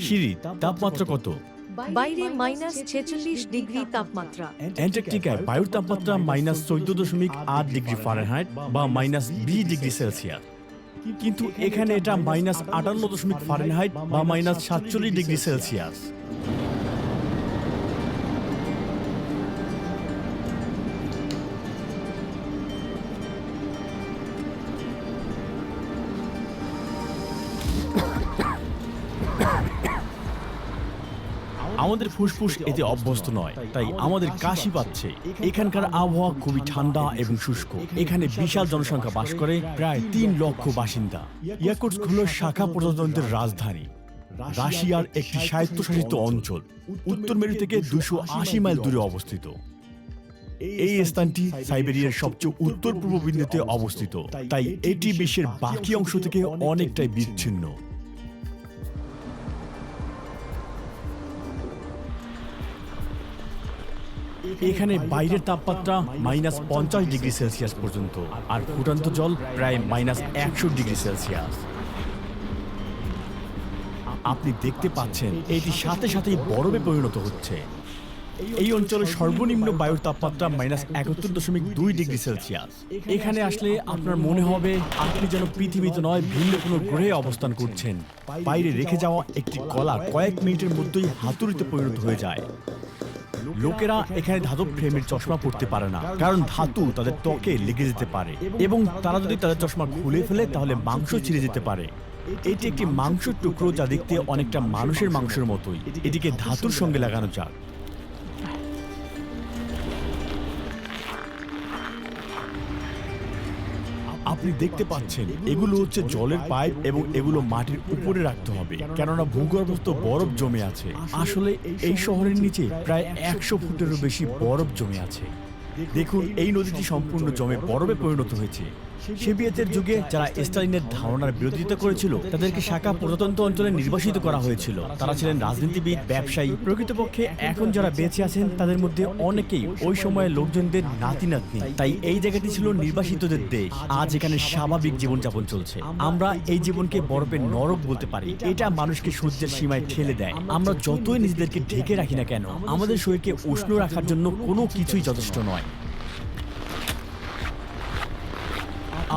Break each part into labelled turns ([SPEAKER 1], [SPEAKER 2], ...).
[SPEAKER 1] সিঁড়ি তাপমাত্রা কত?
[SPEAKER 2] বাইরে -46 ডিগ্রি তাপমাত্রা।
[SPEAKER 1] অ্যান্টার্কটিকায় বায়ুর তাপমাত্রা -14.8 ডিগ্রি ফারেনহাইট বা -20 ডিগ্রি সেলসিয়াস, কিন্তু এখানে এটা -58 ফারেনহাইট বা -47 ডিগ্রি সেলসিয়াস। আমাদের ফুসফুস এতে অভ্যস্ত নয়, তাই আমাদের কাশি পাচ্ছে। এখানকার আবহাওয়া খুবই ঠান্ডা এবং শুষ্ক। এখানে বিশাল জনসংখ্যা বাস করে, প্রায় 3 লক্ষ বাসিন্দা। ইয়াকুটস্ক হল শাখা প্রজাতন্ত্রের রাজধানী, রাশিয়ার একটি স্বায়ত্তশাসিত অঞ্চল। উত্তর মেরু থেকে 280 মাইল দূরে অবস্থিত। এই স্থানটি সাইবেরিয়ার সবচেয়ে উত্তর পূর্ব বিন্দুতে অবস্থিত, তাই এটি বিশ্বের বাকি অংশ থেকে অনেকটাই বিচ্ছিন্ন। এখানে বাইরের তাপমাত্রা -50 ডিগ্রি সেলসিয়াস পর্যন্ত, আর ফুটন্ত জল প্রায় -100 ডিগ্রি সেলসিয়াস। আপনি দেখতে পাচ্ছেন এটি সাথে সাথেই বরফে পরিণত হচ্ছে। এই অঞ্চলের সর্বনিম্ন বায়ুর তাপমাত্রা -71.2 ডিগ্রি সেলসিয়াস। এখানে আসলে আপনার মনে হবে আপনি যেন পৃথিবীতে নয়, ভিন্ন কোনো গ্রহে অবস্থান করছেন। বাইরে রেখে যাওয়া একটি কলা কয়েক মিনিটের মধ্যেই হাতুড়িতে পরিণত হয়ে যায়। লোকেরা এখানে ধাতব ফ্রেমের চশমা পরতে পারে না, কারণ ধাতু তাদের ত্বকে লেগে যেতে পারে, এবং তারা যদি তাদের চশমা খুলে ফেলে তাহলে মাংস ছিঁড়ে যেতে পারে। এটি একটি মাংসের টুকরো যা দেখতে অনেকটা মানুষের মাংসের মতোই। এটিকে ধাতুর সঙ্গে লাগানো যাক। আপনি দেখতে পাচ্ছেন এগুলো হচ্ছে জলের পাইপ, এবং এগুলো মাটির উপরে রাখতে হবে, কেননা ভূগর্ভস্থ বরফ জমে আছে। আসলে এই শহরের নিচে প্রায় 100 ফুটেরও বেশি বরফ জমে আছে। দেখুন, এই নদীটি সম্পূর্ণ জমে বরফে পরিণত হয়েছে। সোভিয়েতের যুগে যারা স্টালিনের ধারণার বিরোধিতা করেছিল তাদেরকে শাখা প্রজাতন্ত্র অঞ্চলে নির্বাসিত করা হয়েছিল। তারা ছিলেন রাজনীতিবিদ, ব্যবসায়ী। প্রকৃতপক্ষে এখন যারা বেঁচে আছেন তাদের মধ্যে অনেকেই ওই সময়ের লোকজনদের নাতি নাতনি। তাই এই জায়গাটি ছিল নির্বাসিতদের দেশ। আজ এখানে স্বাভাবিক জীবনযাপন চলছে। আমরা এই জীবনকে বরফের নরক বলতে পারি। এটা মানুষকে সহ্যের সীমায় ঠেলে দেয়। আমরা যতই নিজেদেরকে ঢেকে রাখি না কেন, আমাদের শরীরকে উষ্ণ রাখার জন্য কোনো কিছুই যথেষ্ট নয়।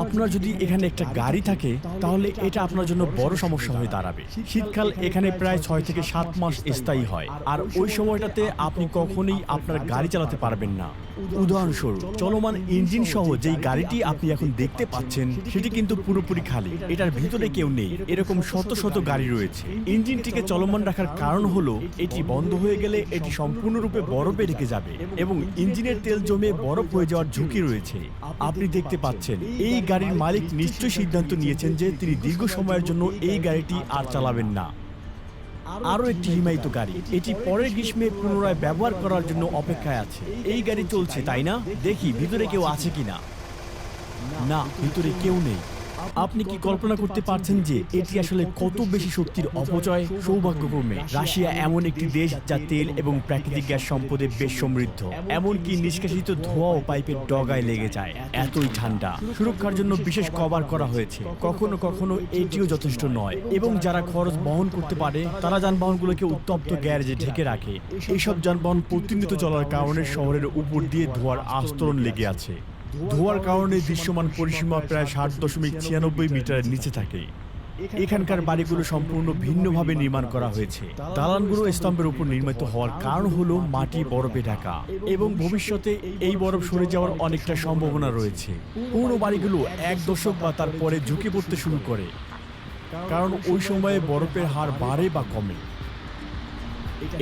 [SPEAKER 1] আপনার যদি এখানে একটা গাড়ি থাকে তাহলে এটা আপনার জন্য বড় সমস্যা হয়ে দাঁড়াবে। শীতকাল এখানে প্রায় 6 থেকে 7 মাস স্থায়ী হয়, আর ওই সময়টাতে আপনি কখনোই আপনার গাড়ি চালাতে পারবেন না। উদাহরণস্বরূপ, চলমান ইঞ্জিন সহ যেই গাড়িটি আপনি এখন দেখতে পাচ্ছেন সেটি কিন্তু পুরোপুরি খালি। এটার ভিতরে কেউ নেই। এরকম শত শত গাড়ি রয়েছে। ইঞ্জিনটিকে চলমান রাখার কারণ হলো এটি বন্ধ হয়ে গেলে এটি সম্পূর্ণরূপে বরফে ঢেকে যাবে, এবং ইঞ্জিনের তেল জমে বরফ হয়ে যাওয়ার ঝুঁকি রয়েছে। আপনি দেখতে পাচ্ছেন এই গাড়ির মালিক নিশ্চয়ই সিদ্ধান্ত নিয়েছেন যে তিনি দীর্ঘ সময়ের জন্য এই গাড়িটি আর চালাবেন না। আরো একটি হিমায়িত গাড়ি, এটি পরের গ্রীষ্মে পুনরায় ব্যবহার করার জন্য অপেক্ষায় আছে। এই গাড়ি চলছে, তাই না? দেখি ভিতরে কেউ আছে কিনা। না, ভিতরে কেউ নেই। আপনি কি কল্পনা করতে পারছেন যে এটি আসলে কত বেশি শক্তির অপচয়? সৌভাগ্যক্রমে রাশিয়া এমন একটি দেশ যা তেল এবং প্রাকৃতিক গ্যাস সম্পদে বেশ সমৃদ্ধ। এমনকি নিষ্কাশিত ধোঁয়া ও পাইপের ডগায় লেগে যায়। এতই ঠান্ডা। সুরক্ষার জন্য বিশেষ কভার করা হয়েছে। কখনো কখনো এটিও যথেষ্ট নয়, এবং যারা খরচ বহন করতে পারে তারা যানবাহনগুলোকে উত্তপ্ত গ্যারেজে ঢেকে রাখে। এইসব যানবাহন প্রতিনিয়ত চলার কারণে শহরের উপর দিয়ে ধোঁয়ার আস্তরণ লেগে আছে। ধোঁয়ার কারণে দৃশ্যমান পরিসীমা প্রায় 60.96 মিটারের নিচে থাকে। এখানকার বাড়িগুলো সম্পূর্ণ ভিন্নভাবে নির্মাণ করা হয়েছে। দালানগুলো স্তম্ভের উপর নির্মিত হওয়ার কারণ হলো মাটি বরফে ঢাকা, এবং ভবিষ্যতে এই বরফ সরে যাওয়ার অনেকটা সম্ভাবনা রয়েছে। পুরনো বাড়িগুলো 1 দশক বা তার পরে ঝুঁকে পড়তে শুরু করে, কারণ ওই সময়ে বরফের হার বাড়ে বা কমে।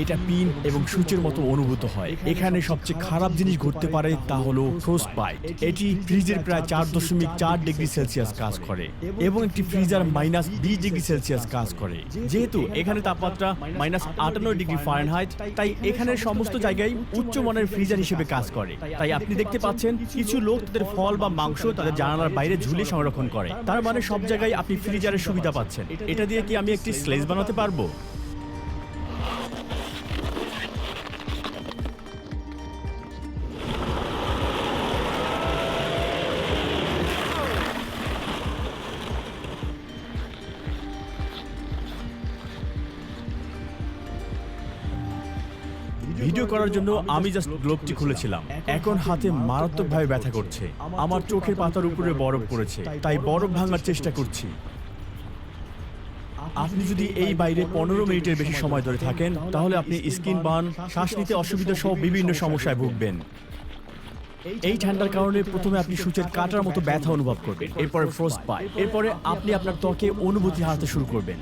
[SPEAKER 1] এটা পিন এবং সূচের মতো অনুভূত হয়। এখানে সবচেয়ে খারাপ জিনিস ঘটতে পারে তা হলো ফ্রোস্ট বাইট। এটি ফ্রিজের প্রায় 4.4 ডিগ্রি সেলসিয়াস কাজ করে, এবং একটি ফ্রিজার -20 ডিগ্রি সেলসিয়াস কাজ করে। যেহেতু এখানে তাপমাত্রা -58 ডিগ্রি ফারেনহাইট, তাই এখানের সমস্ত জায়গায় উচ্চমানের ফ্রিজার হিসেবে কাজ করে। তাই আপনি দেখতে পাচ্ছেন কিছু লোক তাদের ফল বা মাংস তাদের জানালার বাইরে ঝুলে সংরক্ষণ করে। তার মানে সব জায়গায় আপনি ফ্রিজারের সুবিধা পাচ্ছেন। এটা দিয়ে কি আমি একটি স্লেজ বানাতে পারবো? ভিডিও করার জন্য আমি জাস্ট গ্লোবটি খুলেছিলাম। এখন হাতে মারাত্মকভাবে ব্যথা করছে। আমার চোখের পাতার উপরে বরফ পড়েছে, তাই বরফ ভাঙার চেষ্টা করছি। আপনি যদি এই বাইরে 15 মিনিটের বেশি সময় ধরে থাকেন, তাহলে আপনি স্কিন বার্ন, শ্বাস নিতে অসুবিধা সহ বিভিন্ন সমস্যায় ভুগবেন। এই ঠান্ডার কারণে প্রথমে আপনি সূচের কাটার মতো ব্যথা অনুভব করবেন, এরপরে ফ্রস্ট বাইট, এরপরে আপনি আপনার ত্বকে অনুভূতি হারাতে শুরু করবেন।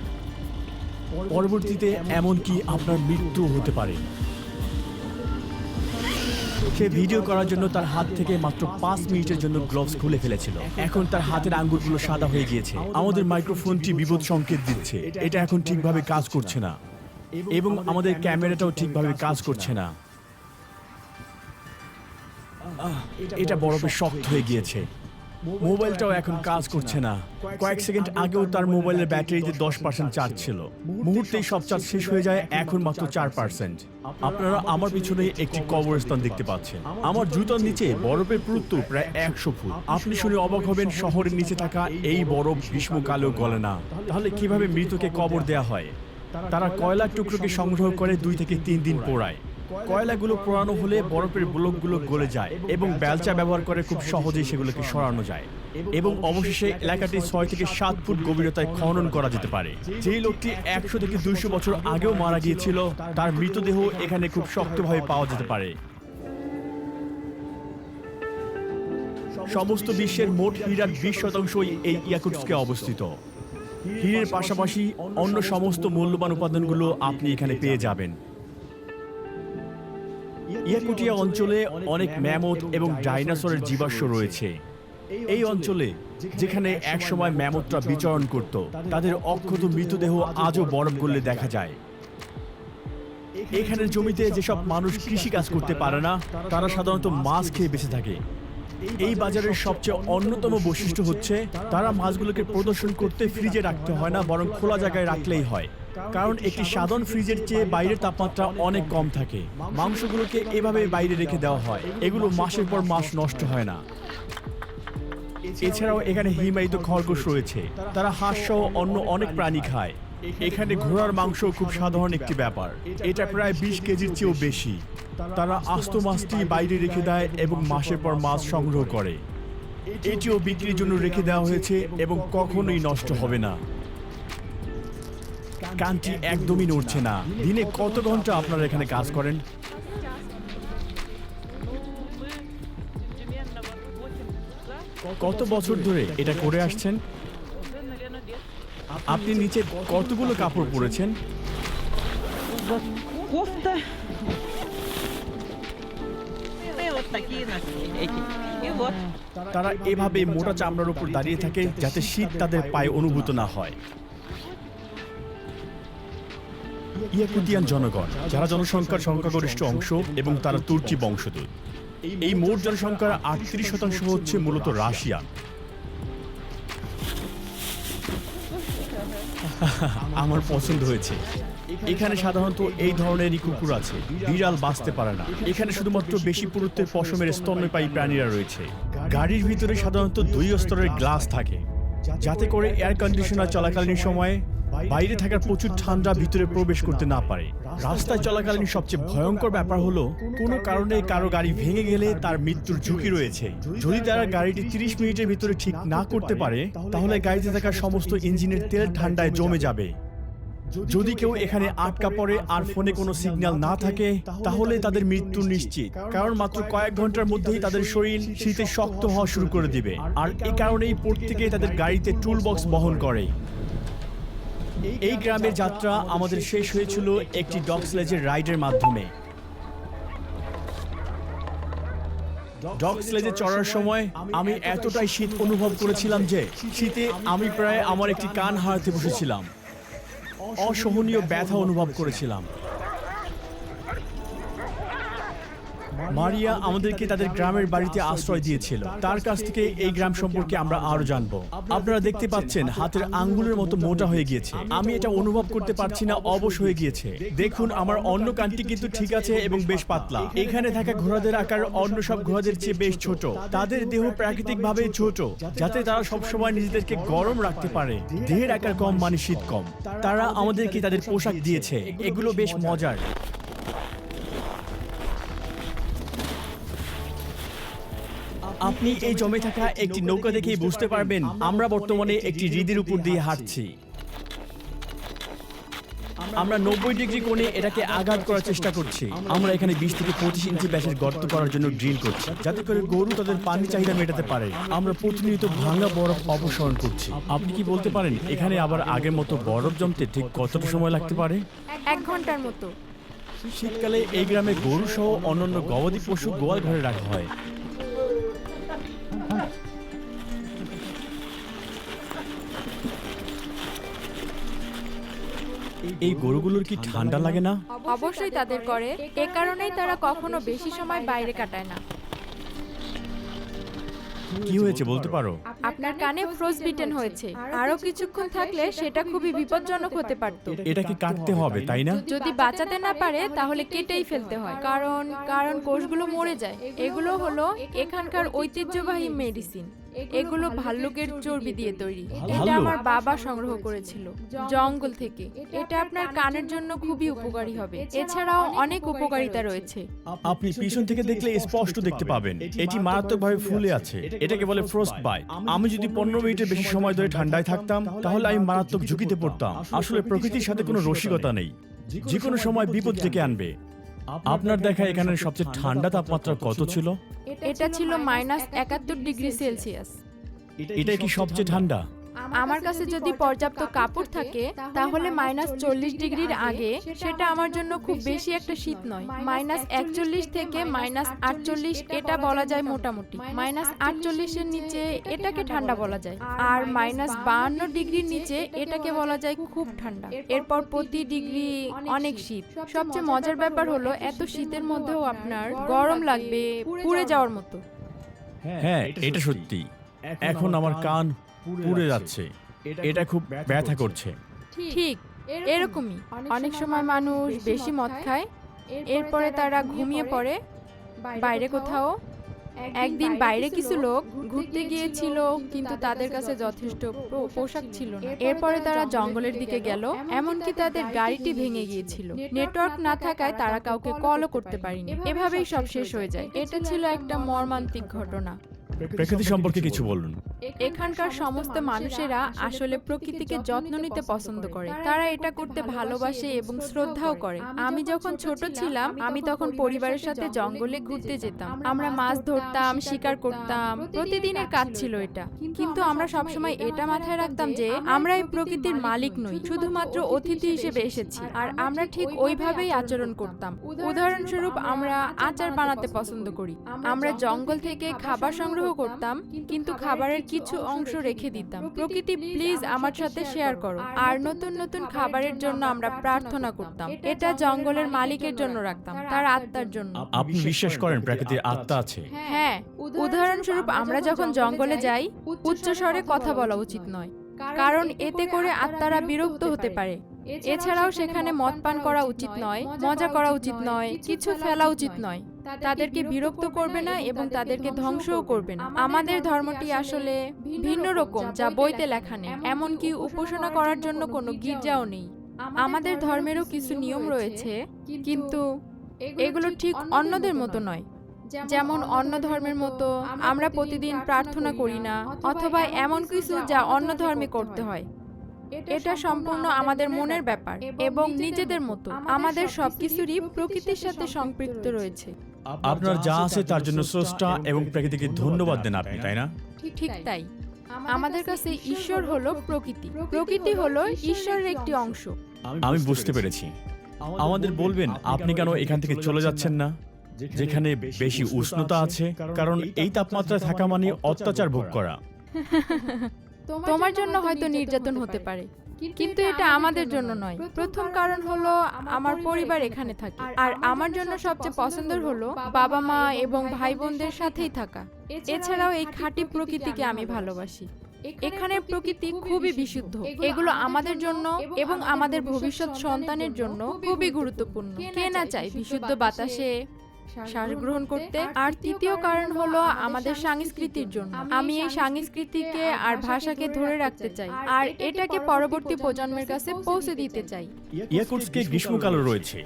[SPEAKER 1] পরবর্তীতে এমনকি আপনার মৃত্যু হতে পারে। সে ভিডিও করার জন্য তার হাত থেকে মাত্র 5 মিনিটের জন্য গ্লোভস খুলে ফেলেছিল। এখন তার হাতের আঙ্গুলগুলো সাদা হয়ে গিয়েছে। আমাদের মাইক্রোফোনটি বিপদ সংকেত দিচ্ছে, এটা এখন ঠিকভাবে কাজ করছে না, এবং আমাদের ক্যামেরাটাও ঠিকভাবে কাজ করছে না। এটা বরফে শক্ত হয়ে গিয়েছে। মোবাইলটাও এখন কাজ করছে না। কয়েক সেকেন্ড আগেও তার মোবাইলের ব্যাটারিতে 10% চার্জ ছিল, মুহূর্তেই সব চার্জ শেষ হয়ে যায়। এখন মাত্র 4%। আপনারা আমার পিছনে একটি কবরস্থান দেখতে পাচ্ছেন। আমার জুতার নিচে বরফের পুরুত্ব প্রায় 100 ফুট। আপনি শুনে অবাক হবেন, শহরের নিচে থাকা এই বরফ গ্রীষ্মকালেও গলে না। তাহলে কিভাবে মৃতকে কবর দেয়া হয়? তারা কয়লার টুকরোকে সংগ্রহ করে 2 থেকে 3 দিন পোড়ায়। কয়লাগুলো পোড়ানো হলে বরফের ব্লকগুলো গলে যায় এবং বেলচা ব্যবহার করে খুব সহজেই সেগুলোকে সরানো যায়, এবং অবশেষে এলাকাটি 6 থেকে 7 ফুট গভীরতায় খনন করা যেতে পারে। যেই লোকটি 100 থেকে 200 বছর আগেও মারা গিয়েছিল, তার মৃতদেহ এখানে খুব শক্তভাবে পাওয়া যেতে পারে। সমস্ত বিশ্বের মোট হীরার 20% এই ইয়াকুটস্কে অবস্থিত। হীরের পাশাপাশি অন্য সমস্ত মূল্যবান উপাদানগুলো আপনি এখানে পেয়ে যাবেন। ইয়াকুটিয়া অঞ্চলে অনেক ম্যামথ এবং ডাইনোসরের জীবাশ্ম রয়েছে। এই অঞ্চলে যেখানে একসময় ম্যামথরা বিচরণ করত, তাদের অক্ষত মৃতদেহ আজও বরফ গললে দেখা যায়। এখানের জমিতে যেসব মানুষ কৃষি কাজ করতে পারে না, তারা সাধারণত মাছ খেয়ে বেঁচে থাকে। এই বাজারের সবচেয়ে অন্যতম বৈশিষ্ট্য হচ্ছে তারা মাছগুলোকে প্রদর্শন করতে ফ্রিজে রাখতে হয় না, বরং খোলা জায়গায় রাখলেই হয়। কারণ একটি সাধারণ ফ্রিজের চেয়ে বাইরের তাপমাত্রা অনেক কম থাকে। মাংসগুলোকে এভাবে বাইরে রেখে দেওয়া হয়, এগুলো মাসের পর মাস নষ্ট হয় না। এছাড়াও এখানে হিমায়িত খরগোশ রয়েছে, তারা হাঁস সহ অন্য অনেক প্রাণী খায়। এখানে ঘোড়ার মাংস খুব সাধারণ একটি ব্যাপার, এটা প্রায় 20 কেজির চেয়েও বেশি। তারা আস্ত মাছটি বাইরে রেখে দেয় এবং মাসের পর মাছ সংগ্রহ করে। এটিও বিক্রির জন্য রেখে দেওয়া হয়েছে এবং কখনোই নষ্ট হবে না। কানটি একদমই নড়ছে না। দিনে কত ঘন্টা আপনারা এখানে কাজ করেন? কত বছর ধরে এটা করে আসছেন? আপনি নিচে কতগুলো কাপড় পরেছেন?
[SPEAKER 3] Кофта. И вот такие носки эти. И вот.
[SPEAKER 1] তারা এভাবে মোটা চামড়ার উপর দাঁড়িয়ে থাকে যাতে শীত তাদের পায়ে অনুভূত না হয়। ইয়াকুতিয়ান জনগণ, যারা জনসংখ্যার সংখ্যাগরিষ্ঠ অংশ এবং তারা তুর্কি বংশোদ্ভূত। এই মোট জনসংখ্যার 38% হচ্ছে মূলত রাশিয়ান। আমার পছন্দ হয়েছে। এখানে সাধারণত এই ধরনেরই কুকুর আছে, বিড়াল বাঁচতে পারে না। এখানে শুধুমাত্র বেশি পুরুত্বের পশমের স্তন্যপায়ী প্রাণীরা রয়েছে। গাড়ির ভিতরে সাধারণত 2 স্তরের গ্লাস থাকে, যাতে করে এয়ার কন্ডিশনার চলাকালীন সময়ে বাইরে থাকার প্রচুর ঠান্ডা ভিতরে প্রবেশ করতে না পারে। রাস্তায় চলাকালীন সবচেয়ে ভয়ঙ্কর ব্যাপার হলো কোনো কারণে কারো গাড়ি ভেঙে গেলে তার মৃত্যুর ঝুঁকি রয়েছে। যদি তারা গাড়িটি 30 মিনিটের ভিতরে ঠিক না করতে পারে, তাহলে গাড়িতে থাকা সমস্ত ইঞ্জিনের তেল ঠান্ডায় জমে যাবে। যদি কেউ এখানে আটকা পড়ে আর ফোনে কোনো সিগন্যাল না থাকে, তাহলে তাদের মৃত্যু নিশ্চিত, কারণ মাত্র কয়েক ঘন্টার মধ্যেই তাদের শরীর শীতে শক্ত হওয়া শুরু করে দিবে। আর এই কারণেই প্রত্যেকে তাদের গাড়িতে টুল বক্স বহন করে। এই গ্রামের যাত্রা আমাদের শেষ হয়েছিল একটি ডগ স্লেজের রাইডের মাধ্যমে। ডগ স্লেজে চড়ার সময় আমি এতটাই শীত অনুভব করেছিলাম যে শীতে আমি প্রায় আমার একটি কান হারাতে বসেছিলাম। অসহনীয় ব্যথা অনুভব করেছিলাম। মারিয়া আমাদেরকে তাদের গ্রামের বাড়িতে আশ্রয় দিয়েছিল। তার কাছ থেকে এই গ্রাম সম্পর্কে আমরা আরো জানবো। আপনারা দেখতে পাচ্ছেন হাতের আঙ্গুলের মতো মোটা হয়ে গিয়েছে। আমি এটা অনুভব করতে পারছি না, অবশ হয়ে গিয়েছে। দেখুন, আমার অন্য কানটি কিন্তু ঠিক আছে এবং বেশ পাতলা। এখানে থাকা ঘোড়াদের আকার অন্য সব ঘোড়াদের চেয়ে বেশ ছোট। তাদের দেহ প্রাকৃতিকভাবে ছোট, যাতে তারা সবসময় নিজেদেরকে গরম রাখতে পারে। দেহের আকার কম মানে শীত কম। তারা আমাদেরকে তাদের পোশাক দিয়েছে, এগুলো বেশ মজার। আপনি এই জমে থাকা একটি নৌকা দেখেই বুঝতে পারবেন আমরা বর্তমানে একটি হ্রদের উপর দিয়ে হাঁটছি। আমরা 90 ডিগ্রি কোণে এটাকে আঘাত করার চেষ্টা করছি। আমরা এখানে 20 থেকে 25 ইঞ্চি ব্যাসের গর্ত করার জন্য ড্রিল করছি, যাতে করে গরু তাদের পানি চাহিদা মেটাতে পারে। আমরা প্রতিনিয়ত ভাঙা বরফ অপসারণ করছি। আপনি কি বলতে পারেন এখানে আবার আগের মতো বরফ জমতে ঠিক কতটা সময় লাগতে পারে?
[SPEAKER 4] 1 ঘন্টার মতো।
[SPEAKER 1] শীতকালে এই গ্রামে গরু সহ অন্যান্য গবাদি পশু গোয়াল ঘরে রাখা হয়। এই গরুগুলোর কি ঠান্ডা লাগে না?
[SPEAKER 4] অবশ্যই তাদের করে, এ কারণেই তারা কখনো বেশি সময় বাইরে কাটায় না।
[SPEAKER 1] কি হয়েছে বলতে পারো?
[SPEAKER 4] আপনার কানে ফ্রস্টবিটেন হয়েছে। আরো কিছুক্ষণ থাকলে সেটা খুবই বিপজ্জনক হতে পারত।
[SPEAKER 1] এটাকে কাটতে হবে, তাই না?
[SPEAKER 4] যদি বাঁচাতে না পারে তাহলে কেটেই ফেলতে হয়, কারণ কোষগুলো মরে যায়। এগুলো হলো এখানকার ঐতিহ্যবাহী মেডিসিন। এগুলো ভাল্লুকের চর্বি দিয়ে তৈরি। এটা আমার বাবা সংগ্রহ করেছিল জঙ্গল থেকে। এটা আপনার কানের জন্য খুবই উপকারী হবে। এছাড়াও অনেক উপকারিতা রয়েছে।
[SPEAKER 1] আপনি পিছন থেকে দেখলে স্পষ্ট দেখতে পাবেন এটি মারাত্মকভাবে ফুলে আছে। এটাকে বলে ফ্রস্ট বাইট। আমি যদি 15 মিনিটের বেশি সময় ধরে ঠান্ডায় থাকতাম তাহলে আমি মারাত্মক ঝুঁকিতে পড়তাম। আসলে প্রকৃতির সাথে কোনো রসিকতা নেই, যে কোনো সময় বিপদ ডেকে আনবে। আপনার দেখা এখানের সবচেয়ে ঠান্ডা তাপমাত্রা কত ছিল?
[SPEAKER 4] এটা ছিল -71 ডিগ্রি সেলসিয়াস।
[SPEAKER 1] এটা কি সবচেয়ে ঠান্ডা?
[SPEAKER 4] আমার কাছে যদি পর্যাপ্ত কাপড় থাকে তাহলে -40 ডিগ্রির আগে সেটা আমার জন্য খুব বেশি একটা শীত নয়। -41 থেকে -48 এটা বলা যায় মোটামুটি। -48 এর নিচে এটাকে ঠান্ডা বলা যায়, আর -52 ডিগ্রির নিচে এটাকে বলা যায় খুব ঠান্ডা। এরপর প্রতি ডিগ্রি অনেক শীত। সবচেয়ে মজার ব্যাপার হলো এত শীতের মধ্যেও আপনার গরম লাগবে পুড়ে যাওয়ার মতো।
[SPEAKER 1] হ্যাঁ, এটা সত্যি। এখন আমার কান পুড়ে যাচ্ছে, এটা খুব ব্যথা করছে।
[SPEAKER 4] ঠিক এরকমই। অনেক সময় মানুষ বেশি মদ খায়, এরপরে তারা ঘুমিয়ে পড়ে বাইরে কোথাও। একদিন বাইরে কিছু লোক ঘুরতে গিয়েছিল, কিন্তু তাদের কাছে যথেষ্ট পোশাক ছিল না। এরপরে তারা জঙ্গলের দিকে গেল, এমনকি তাদের গাড়িটি ভেঙে গিয়েছিল। নেটওয়ার্ক না থাকায় তারা কাউকে কলও করতে পারেনি। এভাবেই সব শেষ হয়ে যায়। এটা ছিল একটা মর্মান্তিক ঘটনা।
[SPEAKER 1] প্রকৃতি সম্পর্কে কিছু বলুন।
[SPEAKER 4] এখানকার সমস্ত মানুষেরা আসলে প্রকৃতিকে যত্ন নিতে পছন্দ করে। তারা এটা করতে ভালোবাসে এবং শ্রদ্ধাও করে। আমি যখন ছোট ছিলাম আমি তখন পরিবারের সাথে জঙ্গলে ঘুরতে যেতাম। আমরা মাছ ধরতাম, শিকার করতাম, প্রতিদিনের কাজ ছিল এটা। কিন্তু আমরা সবসময় এটা মাথায় রাখতাম যে আমরা এই প্রকৃতির মালিক নই, শুধুমাত্র অতিথি হিসেবে এসেছি। আর আমরা ঠিক ওইভাবেই আচরণ করতাম। উদাহরণস্বরূপ আমরা আচার বানাতে পছন্দ করি। আমরা জঙ্গল থেকে খাবার সংগ্রহ করতাম, কিন্তু খাবারের কিছু অংশ রেখে দিতাম। প্রকৃতি প্লিজ আমার সাথে শেয়ার করো। আর নতুন নতুন খাবারের জন্য আমরা প্রার্থনা করতাম। এটা জঙ্গলের মালিকের জন্য রাখতাম, তার আত্মার জন্য।
[SPEAKER 1] আপনি বিশ্বাস করেন প্রকৃতির আত্মা আছে?
[SPEAKER 4] হ্যাঁ, উদাহরণস্বরূপ আমরা যখন জঙ্গলে যাই উচ্চ স্বরে কথা বলা উচিত নয়, কারণ এতে করে আত্মারা বিরক্ত হতে পারে। এছাড়াও সেখানে মদ পান করা উচিত নয়, মজা করা উচিত নয়, কিছু ফেলা উচিত নয়। তাদেরকে বিরক্ত করবে না এবং তাদেরকে ধ্বংসও করবে না। আমাদের ধর্মটি আসলে ভিন্ন রকম, যা বইতে লেখা নেই। এমনকি উপাসনা করার জন্য কোনো গির্জাও নেই। আমাদের ধর্মেরও কিছু নিয়ম রয়েছে, কিন্তু এগুলো ঠিক অন্যদের মতো নয়। যেমন অন্য ধর্মের মতো আমরা প্রতিদিন প্রার্থনা করি না, অথবা এমন কিছু যা অন্য ধর্মে করতে হয়। এটা সম্পূর্ণ আমাদের মনের ব্যাপার এবং নিজেদের মতো। আমাদের সবকিছুরই প্রকৃতির সাথে সম্পৃক্ত রয়েছে।
[SPEAKER 1] আপনার যা আছে তার জন্য স্রষ্টা এবং প্রকৃতিকে ধন্যবাদ দেন আপনি, তাই না?
[SPEAKER 4] ঠিক তাই। আমাদের কাছে ঈশ্বর হলো প্রকৃতি, প্রকৃতি হলো ঈশ্বরের একটি অংশ।
[SPEAKER 1] আমি বুঝতে পেরেছি। আমাদের বলবেন আপনি কেন এখান থেকে চলে যাচ্ছেন না, যেখানে বেশি উষ্ণতা আছে? কারণ এই তাপমাত্রায় থাকা মানে অত্যাচার ভোগ করা।
[SPEAKER 4] তোমার জন্য হয়তো নির্যাতন হতে পারে, কিন্তু এটা আমাদের জন্য নয়। প্রথম কারণ হলো আমার পরিবার এখানে থাকে, আর আমার জন্য সবচেয়ে পছন্দের হলো বাবা মা এবং ভাই বোনদের সাথেই থাকা। এছাড়াও এই খাঁটি প্রকৃতিকে আমি ভালোবাসি। এখানের প্রকৃতি খুবই বিশুদ্ধ। এগুলো আমাদের জন্য এবং আমাদের ভবিষ্যৎ সন্তানের জন্য খুবই গুরুত্বপূর্ণ। কে না চায় বিশুদ্ধ বাতাসে শ্বাস গ্রহণ করতে? আর তৃতীয় কারণ হলো আমাদের সংস্কৃতির জন্য। আমি এই সংস্কৃতিকে আর ভাষাকে ধরে রাখতে চাই, আর এটাকে পরবর্তী প্রজন্মের কাছে পৌঁছে দিতে চাই।
[SPEAKER 1] ইয়াকুটস্কে গ্রীষ্মকালও রয়েছে,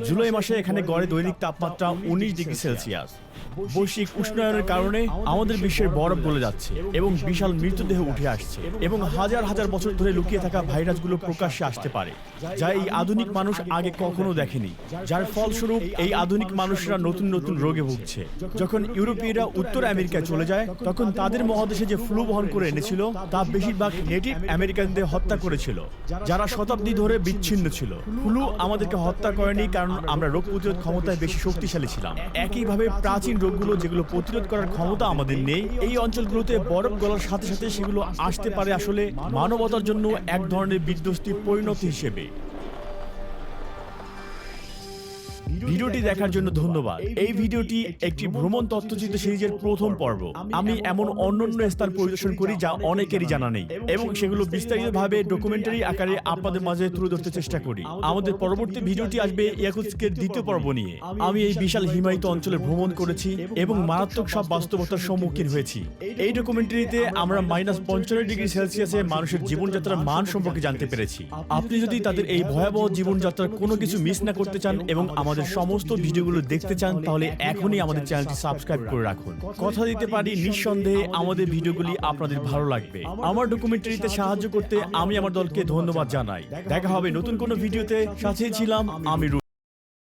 [SPEAKER 1] জুলাই মাসে এখানে গড়ে দৈনিক তাপমাত্রা 19 ডিগ্রি সেলসিয়াস। বৈশ্বিক উষ্ণায়নের কারণে আমাদের বিশ্বের বরফ গলে যাচ্ছে এবং বিশাল মৃতদেহ উঠে আসছে এবং হাজার হাজার বছর ধরে লুকিয়ে থাকা ভাইরাসগুলো প্রকাশ্যে আসতে পারে, যা এই আধুনিক মানুষ আগে কখনো দেখেনি। যার ফলস্বরূপ এই আধুনিক মানুষরা নতুন নতুন রোগে ভুগছে। যখন ইউরোপীয়রা উত্তর আমেরিকায় চলে যায়, তখন তাদের মহাদেশে যে ফ্লু বহন করে এনেছিল তা বেশিরভাগ নেটিভ আমেরিকানদের হত্যা করেছিল, যারা শতাব্দী ধরে বিচ্ছিন্ন ছিল। ফ্লু আমাদেরকে হত্যা করেনি কারণ আমরা রোগ প্রতিরোধ ক্ষমতায় বেশি শক্তিশালী ছিলাম। একইভাবে প্রাচীন রোগগুলো যেগুলো প্রতিরোধ করার ক্ষমতা আমাদের নেই, এই অঞ্চলগুলোতে বরফ গলার সাথে সাথে সেগুলো আসতে পারে আসলে মানবতার জন্য এক ধরনের বিধ্বস্তির পরিণতি হিসেবে। ভিডিওটি দেখার জন্য ধন্যবাদ। এই ভিডিওটি একটি ভ্রমণ তথ্যচিত্র সিরিজের প্রথম পর্ব। আমি এমন অন্যান্য স্থান পরিদর্শন করি যা অনেকেরই জানা নেই এবং সেগুলো বিস্তারিতভাবে ডকুমেন্টারি আকারে আপনাদের মাঝে তুলে ধরতে চেষ্টা করি। আমাদের পরবর্তী ভিডিওটি আসবে ইয়াকুৎস্কের দ্বিতীয় পর্ব নিয়ে। আমি এই বিশাল হিমায়িত অঞ্চলে ভ্রমণ করেছি এবং মারাত্মক সব বাস্তবতার সম্মুখীন হয়েছি। এই ডকুমেন্টারিতে আমরা -45 ডিগ্রি সেলসিয়াসে মানুষের জীবনযাত্রার মান সম্পর্কে জানতে পেরেছি। আপনি যদি তাদের এই ভয়াবহ জীবনযাত্রার কোনো কিছু মিস না করতে চান এবং আমাদের সমস্ত ভিডিওগুলো দেখতে চান, তাহলে এখনই আমাদের চ্যানেলটি সাবস্ক্রাইব করে রাখুন। কথা দিতে পারি, নিঃসন্দেহে আমাদের ভিডিওগুলি আপনাদের ভালো লাগবে। আমার ডকুমেন্টারিতে সাহায্য করতে আমি আমার দলকে ধন্যবাদ জানাই। দেখা হবে নতুন কোনো ভিডিওতে। সাথেই ছিলাম আমি।